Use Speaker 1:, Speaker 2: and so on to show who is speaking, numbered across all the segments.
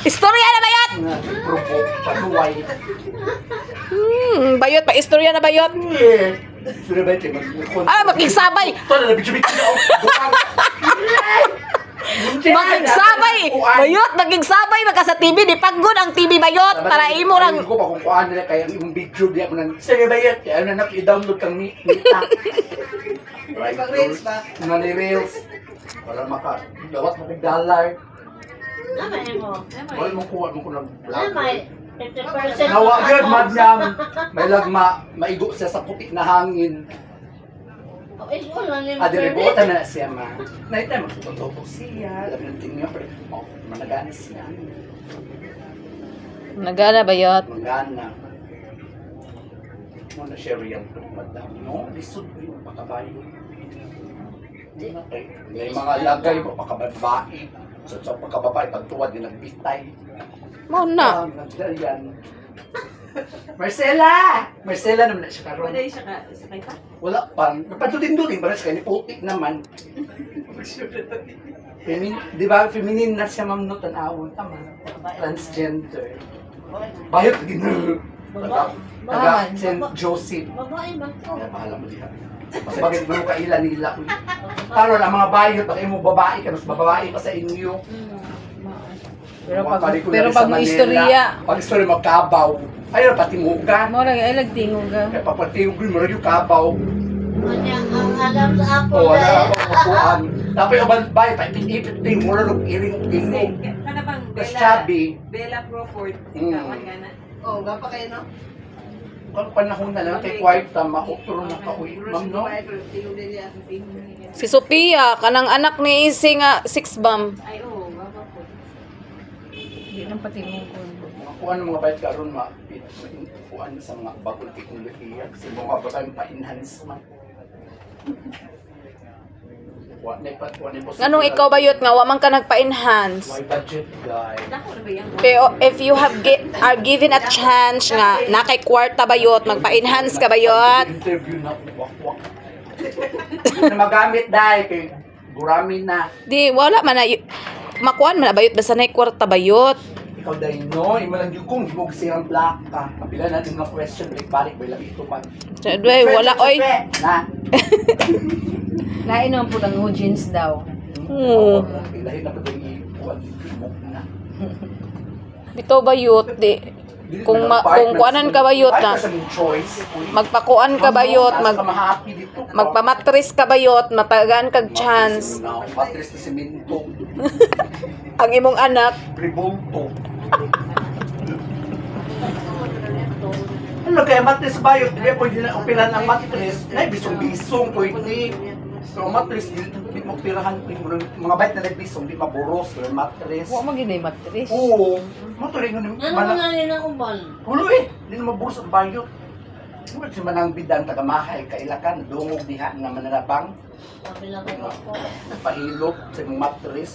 Speaker 1: Istorya na bayot!
Speaker 2: Panuway.
Speaker 1: Bayot pa. Istorya na bayot.
Speaker 2: Sino ba ito?
Speaker 1: Ah, makigsabay!
Speaker 2: Ito na, nabidyo-bidyo na ako.
Speaker 1: Makigsabay! Bayot, makigsabay. Magka sa TV, di pagod ang TV bayot. Para imo lang.
Speaker 2: Ayun ko pa kung kuhaan nila kaya yung video diya mo nang sige bayot. Kaya ano na i-download kang mita. Right, reels ba? Mga reels. Para maka, dawat mo kong dollar.
Speaker 3: Namay mo.
Speaker 2: Wala mo kuha mo ko ng vlog.
Speaker 3: Namay. 50%
Speaker 2: Nawa good, madam. May lagma, maigo siya sa putik na hangin.
Speaker 3: Oh, is wala ni mo.
Speaker 2: Adilibutan na siya ma. Naita magtututok siya. Alam ng tingin pero managana siya.
Speaker 1: Nagana bayot.
Speaker 2: Manggana. Mo na share yan to, madam. No, lisod ko yung pakabayo. Di na kay. May mga lagay mo pakababae. So sa pagkababae pagtuwad din nagbitay.
Speaker 1: Mo na.
Speaker 2: Nagdayan. Marcela! Marcela naman na siya karon.
Speaker 4: Wala siya ka sakay pa?
Speaker 2: Wala pa. Napatutin-tutin ba na siya? Putik naman. Di ba? Feminine na siya ma'am no tanawon. Tama. Transgender. Bayot din. Taga St. Joseph.
Speaker 3: Babae ba?
Speaker 2: Kaya bahala mo diha. Mas bagay mo kaila nila. Taro na mga bayot. Bakit mo babae ka. Mas babae pa sa inyo.
Speaker 1: Pero
Speaker 2: Mga
Speaker 1: pag
Speaker 2: particular sa
Speaker 1: pag
Speaker 2: Manila,
Speaker 1: istorya,
Speaker 2: pag istorya magkabaw. Ayun, patingugan.
Speaker 1: mo lang ay lagtingog ka.
Speaker 2: Kaya papatingog mo rin yung kabaw.
Speaker 3: Kanya ang alam sa apo
Speaker 2: O, wala
Speaker 3: na.
Speaker 2: ako kukuhan. Tapos yung balbay, paipit-ipit mo rin yung iring-tingog.
Speaker 4: Kana bang
Speaker 2: Mas chubby.
Speaker 4: Bella Crawford.
Speaker 2: Mm.
Speaker 4: Kawan gana.
Speaker 5: Oh, gapa kayo, no?
Speaker 2: Kung panahon na lang, kay kwarta, makuturo na kauwi. Ma'am, no?
Speaker 5: Tingog din niya.
Speaker 1: Si Sophia, kanang anak ni Isi nga 6 bomb.
Speaker 4: Ay oo, baba po.
Speaker 1: Hindi nang patingog ko.
Speaker 2: Mga kuhan ng mga bayad karon kuhan sa mga bagong teknolohiya. Kasi mga bagay pa-enhance man.
Speaker 1: Anong ikaw bayot nga wa man ka nagpa-enhance?
Speaker 2: Why budget, guy?
Speaker 4: Dako na ba yan?
Speaker 1: Pero if you are given a chance nga na kay kwarta bayot, magpa-enhance ka bayot.
Speaker 2: Interview na wakwak. Hindi na magamit dahil kay guramin na.
Speaker 1: Di wala man na makuan man na bayot basta na kwarta bayot.
Speaker 2: Ikaw dahil no, ima lang yung kung himog siyang black ka. Kabila natin mga question, balik-balik, may lagi ito man.
Speaker 1: Doy wala oy.
Speaker 2: Na.
Speaker 5: Lain naman po ng jeans daw.
Speaker 1: Oo.
Speaker 2: Ilahin na pa ito yung ipuan, himog na.
Speaker 1: Bitaw bayot di kung kuanan ka bayot na magpakuan ka bayot, magpamatris ka bayot, matagaan kag chance.
Speaker 2: Matris na semento.
Speaker 1: Ang imong anak
Speaker 2: Revolto. Ano kaya matris bayot? Hindi pwede na upilan ang matris. Ay, bisong-bisong pwede. So matris, di mo tirahan. Mga bayot na nagbisong, di maburos. Pero matris.
Speaker 1: wa man gid matris.
Speaker 2: Oo. Matuloy nga
Speaker 3: Ano mo na nila uban?
Speaker 2: Hulo eh. Hindi na maburos ang bayot. Ano si manang bidan tagamahay kailakan dungog diha nga mananabang
Speaker 3: Sabi lang ako.
Speaker 2: pahilot sa mga matris.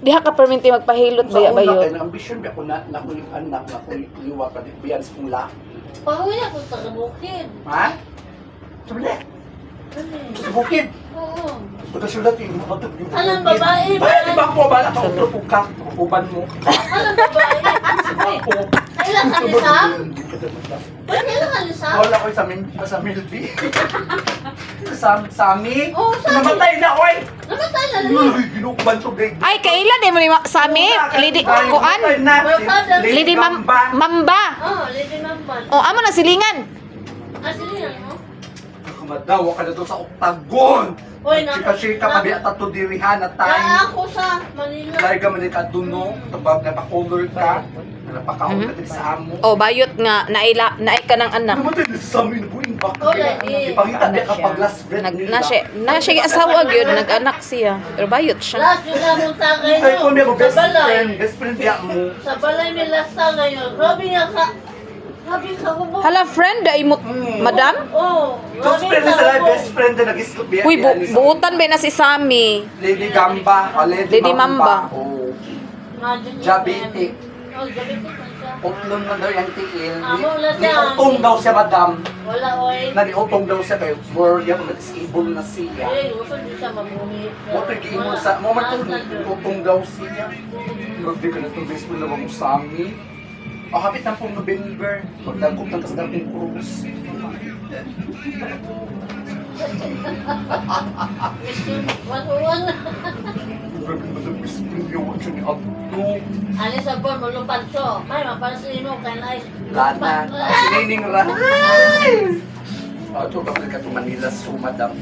Speaker 1: Diha ka perminti magpahilot
Speaker 2: Sa
Speaker 1: baya
Speaker 2: una
Speaker 1: bayot.
Speaker 2: kay ambisyon ba ko na nakuy anak nakuy liwa pa di biyan sa kong laki.
Speaker 3: Pauwi ako sa bukid.
Speaker 2: Ha? Sabi sa bukid.
Speaker 3: Oo.
Speaker 2: Pagkasulat yung matag yung
Speaker 3: Anong babae ba?
Speaker 2: Di ba ko bala ka utro ka uban mo.
Speaker 3: Anong babae?
Speaker 2: Ako.
Speaker 3: Kailan ka ni Sam? Kailan ka ni Sam?
Speaker 2: Wala ko sa Milby. Sa Sami.
Speaker 3: Oo, Sami.
Speaker 2: Namatay na oy.
Speaker 3: Namatay na naman.
Speaker 2: Uy, ginukuban to grade.
Speaker 1: Ay kailan di mo ni Sami? Lidi kuan. Lidi Mamba.
Speaker 3: Oh, Lady Mamban.
Speaker 1: O amo na silingan.
Speaker 3: Ah, sige yan, no?
Speaker 2: Kamadaw ka na doon sa oktagon.
Speaker 3: Oy,
Speaker 2: Chika-chika pa biya tato dirihan na
Speaker 3: Kaya
Speaker 2: time.
Speaker 3: ako sa Manila.
Speaker 2: Dahil ka man ka duno, tabag na pa-color ka. Napakaon ka din sa amo.
Speaker 1: O bayot nga naay ka ng anak.
Speaker 2: Namatay na sa amin, buing bak.
Speaker 3: Oh, lady.
Speaker 2: Ipangita niya kapag last breath
Speaker 1: Na siya asawa gyud nag-anak siya. Pero bayot siya.
Speaker 3: Last yung namong tagay
Speaker 2: Ay, kung may ako
Speaker 3: Sa balay.
Speaker 2: best friend niya mo.
Speaker 3: Sa balay may last tagay yun. Grabe nga ka. Grabe ka ko ba?
Speaker 1: Hala friend ay mo madam?
Speaker 3: Oo.
Speaker 2: Best friend na sila, best friend na nag-iskop biya.
Speaker 1: Uy buutan ba na si Sami?
Speaker 2: Lady Gamba,
Speaker 1: Lady Mamba.
Speaker 2: Oh.
Speaker 3: Magic.
Speaker 2: Diabetic.
Speaker 3: Oh, gabi ko man siya.
Speaker 2: Utlon man daw yung tiil.
Speaker 3: Amo na siya.
Speaker 2: Niutong daw siya, madam.
Speaker 3: Wala, oy.
Speaker 2: Naniutong daw siya kayo. More yan, nag-disable na siya.
Speaker 3: Eh, gusto din siya mabuhi.
Speaker 2: Mo to giimo sa mo man to utong daw siya. Grabe ka na itong baseball na mga usami. Hapit na pong November. Pagdagkot ng kasdagkong cruise.
Speaker 3: Watuwan.
Speaker 2: Grabe na itong baseball yung siya ni Abdo.
Speaker 3: Ano sa bon, mulupad siya. Ay, mapalasino ka na.
Speaker 2: Lana. Sinining ra. Ito ka ka to Manila so madam.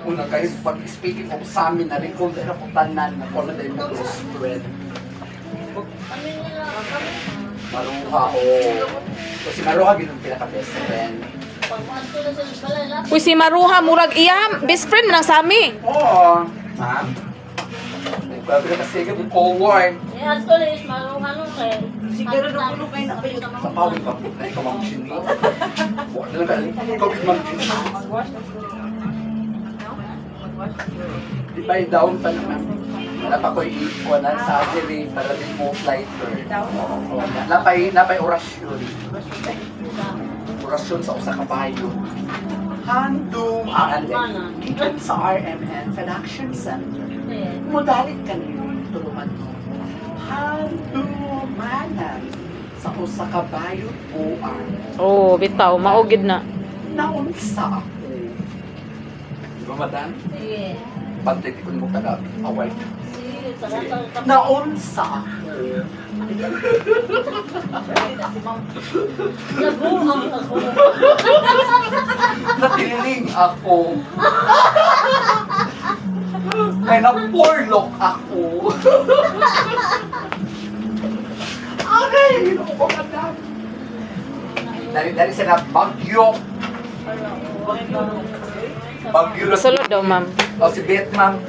Speaker 2: Una kayo pag speaking of sa amin na rin kung dahil ako tanan na kung na dahil mo close friend. Maruha o. So si Maruha ginong pinaka-best friend.
Speaker 1: Uy, si Maruha, murag iya, best friend man ang sami.
Speaker 2: Oo. Ma'am? Grabe na kasi yung forward.
Speaker 3: Eh, actually, is marunong eh.
Speaker 5: Siguro na pulo kayo na kayo.
Speaker 2: Sa pawin ka po na ikaw ang chini. Wala na ka, ikaw yung mag chini.
Speaker 4: Mag-wash na siya. No? Mag-wash na siya.
Speaker 2: Di ba down pa naman? Wala pa ko i-ikuanan sa surgery para din mo lighter. Napay orasyon. Orasyon sa usa ka bayo. Handong ang gikan sa RMN Production Center. Modalit ka niyo tulungan mo. Handumanan sa usa ka bayo buang.
Speaker 1: Oh, bitaw, maugid na.
Speaker 2: Naunsa ako. Di ba, madam?
Speaker 3: Sige.
Speaker 2: Pantay ko mo taga away.
Speaker 3: Sige, sarap.
Speaker 2: Naunsa ako.
Speaker 3: Nabuang ako.
Speaker 2: Natililing ako. Kaya na-porlock ako. Okay, ano ko madam? Dari sila bagyo. Bagyo lang.
Speaker 1: Sulod daw, ma'am.
Speaker 2: O si Beth, ma'am.